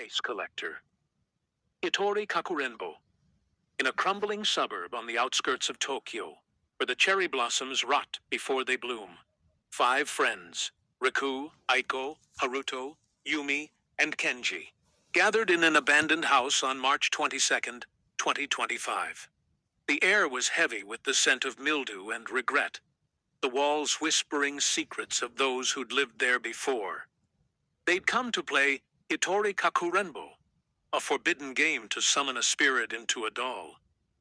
face collector. Hitori-Kakurenbo, in a crumbling suburb on the outskirts of Tokyo, where the cherry blossoms rot before they bloom. 5 friends, Riku, Aiko, Haruto, Yumi, and Kenji, gathered in an abandoned house on March 22nd, 2025. The air was heavy with the scent of mildew and regret, the walls whispering secrets of those who'd lived there before. They'd come to play Hitori-Kakurenbo, a forbidden game to summon a spirit into a doll,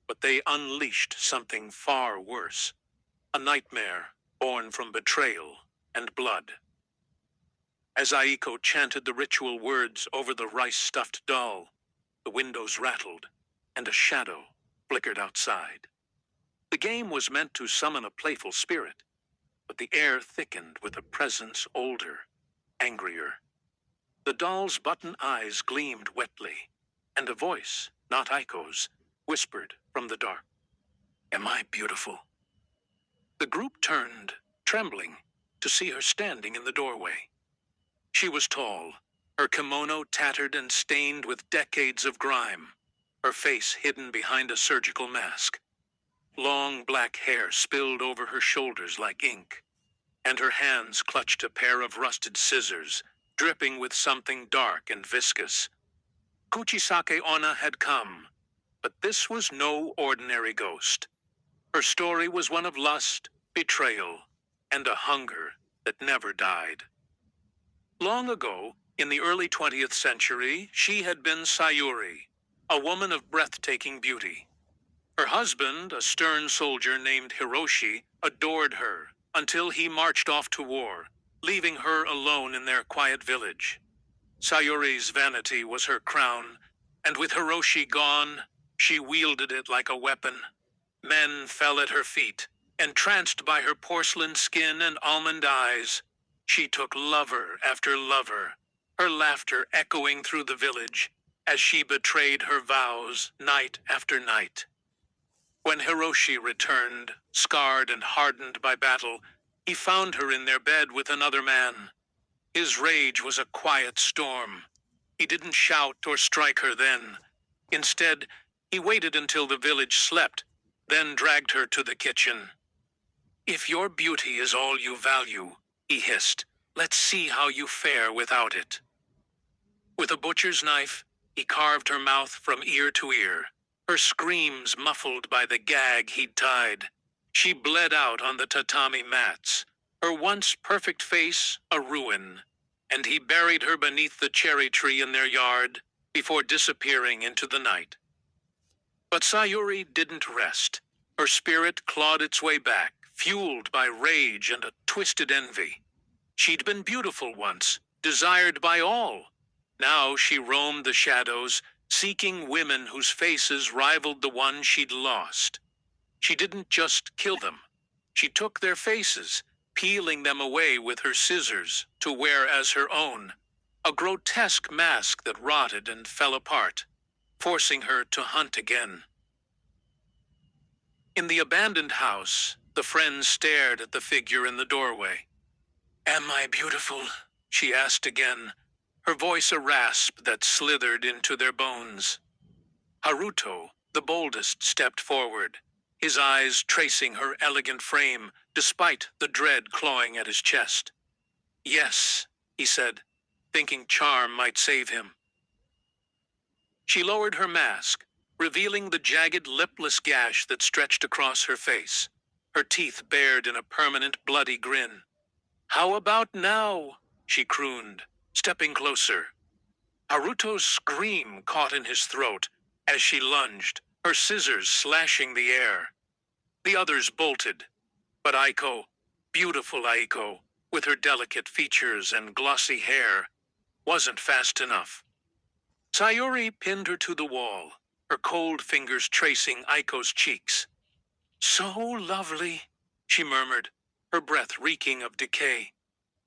but they unleashed something far worse, a nightmare born from betrayal and blood. As Aiko chanted the ritual words over the rice-stuffed doll, the windows rattled, and a shadow flickered outside. The game was meant to summon a playful spirit, but the air thickened with a presence older, angrier. The doll's button eyes gleamed wetly, and a voice, not Aiko's, whispered from the dark, "Am I beautiful?" The group turned, trembling, to see her standing in the doorway. She was tall, her kimono tattered and stained with decades of grime, her face hidden behind a surgical mask. Long black hair spilled over her shoulders like ink, and her hands clutched a pair of rusted scissors, dripping with something dark and viscous. Kuchisake-onna had come, but this was no ordinary ghost. Her story was one of lust, betrayal, and a hunger that never died. Long ago, in the early 20th century, she had been Sayuri, a woman of breathtaking beauty. Her husband, a stern soldier named Hiroshi, adored her until he marched off to war, leaving her alone in their quiet village. Sayuri's vanity was her crown, and with Hiroshi gone, she wielded it like a weapon. Men fell at her feet, entranced by her porcelain skin and almond eyes. She took lover after lover, her laughter echoing through the village as she betrayed her vows night after night. When Hiroshi returned, scarred and hardened by battle, he found her in their bed with another man. His rage was a quiet storm. He didn't shout or strike her then. Instead, he waited until the village slept, then dragged her to the kitchen. "If your beauty is all you value," he hissed, "let's see how you fare without it." With a butcher's knife, he carved her mouth from ear to ear, her screams muffled by the gag he'd tied. She bled out on the tatami mats, her once perfect face a ruin, and he buried her beneath the cherry tree in their yard before disappearing into the night. But Sayuri didn't rest. Her spirit clawed its way back, fueled by rage and a twisted envy. She'd been beautiful once, desired by all. Now she roamed the shadows, seeking women whose faces rivaled the one she'd lost. She didn't just kill them. She took their faces, peeling them away with her scissors to wear as her own, a grotesque mask that rotted and fell apart, forcing her to hunt again. In the abandoned house, the friends stared at the figure in the doorway. "Am I beautiful?" she asked again, her voice a rasp that slithered into their bones. Haruto, the boldest, stepped forward, his eyes tracing her elegant frame, despite the dread clawing at his chest. "Yes," he said, thinking charm might save him. She lowered her mask, revealing the jagged, lipless gash that stretched across her face, her teeth bared in a permanent, bloody grin. "How about now?" she crooned, stepping closer. Haruto's scream caught in his throat as she lunged, her scissors slashing the air. The others bolted, but Aiko, beautiful Aiko, with her delicate features and glossy hair, wasn't fast enough. Sayuri pinned her to the wall, her cold fingers tracing Aiko's cheeks. "So lovely," she murmured, her breath reeking of decay.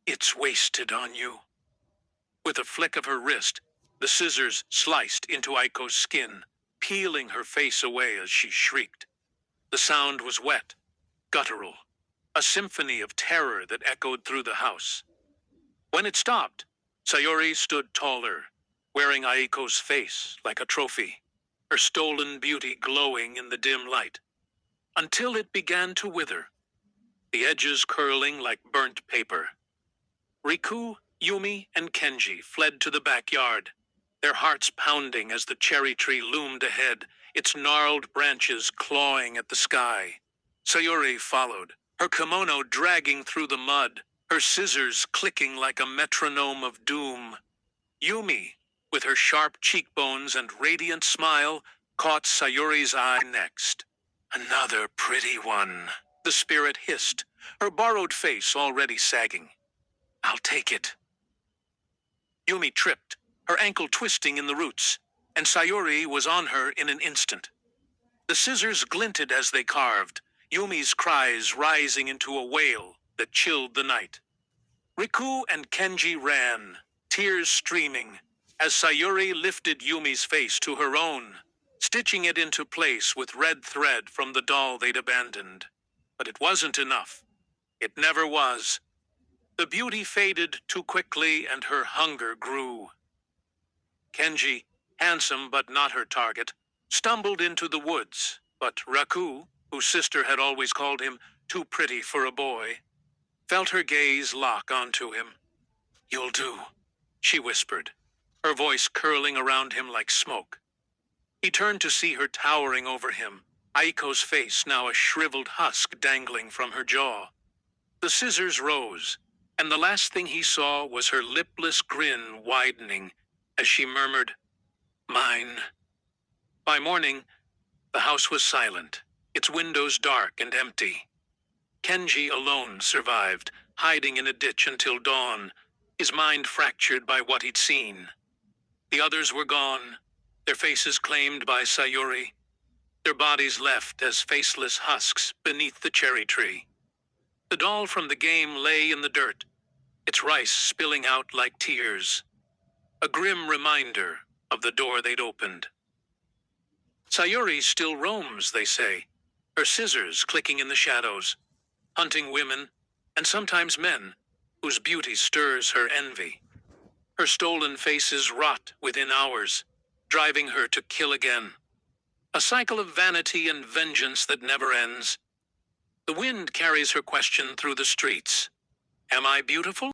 "It's wasted on you." With a flick of her wrist, the scissors sliced into Aiko's skin, peeling her face away as she shrieked. The sound was wet, guttural, a symphony of terror that echoed through the house. When it stopped, Sayuri stood taller, wearing Aiko's face like a trophy, her stolen beauty glowing in the dim light, until it began to wither, the edges curling like burnt paper. Riku, Yumi, and Kenji fled to the backyard, their hearts pounding as the cherry tree loomed ahead, its gnarled branches clawing at the sky. Sayuri followed, her kimono dragging through the mud, her scissors clicking like a metronome of doom. Yumi, with her sharp cheekbones and radiant smile, caught Sayuri's eye next. Another pretty one, the spirit hissed, her borrowed face already sagging. I'll take it. Yumi tripped, her ankle twisting in the roots, and Sayuri was on her in an instant. The scissors glinted as they carved, Yumi's cries rising into a wail that chilled the night. Riku and Kenji ran, tears streaming, as Sayuri lifted Yumi's face to her own, stitching it into place with red thread from the doll they'd abandoned. But it wasn't enough. It never was. The beauty faded too quickly and her hunger grew. Kenji, handsome but not her target, stumbled into the woods, but Raku, whose sister had always called him too pretty for a boy, felt her gaze lock onto him. You'll do, she whispered, her voice curling around him like smoke. He turned to see her towering over him, Aiko's face now a shriveled husk dangling from her jaw. The scissors rose, and the last thing he saw was her lipless grin widening as she murmured, Mine. By morning, the house was silent, its windows dark and empty. Kenji alone survived, hiding in a ditch until dawn, his mind fractured by what he'd seen. The others were gone, their faces claimed by Sayuri, their bodies left as faceless husks beneath the cherry tree. The doll from the game lay in the dirt, its rice spilling out like tears, a grim reminder of the door they'd opened. Sayuri still roams, they say, her scissors clicking in the shadows, hunting women, and sometimes men, whose beauty stirs her envy. Her stolen faces rot within hours, driving her to kill again. A cycle of vanity and vengeance that never ends. The wind carries her question through the streets. Am I beautiful?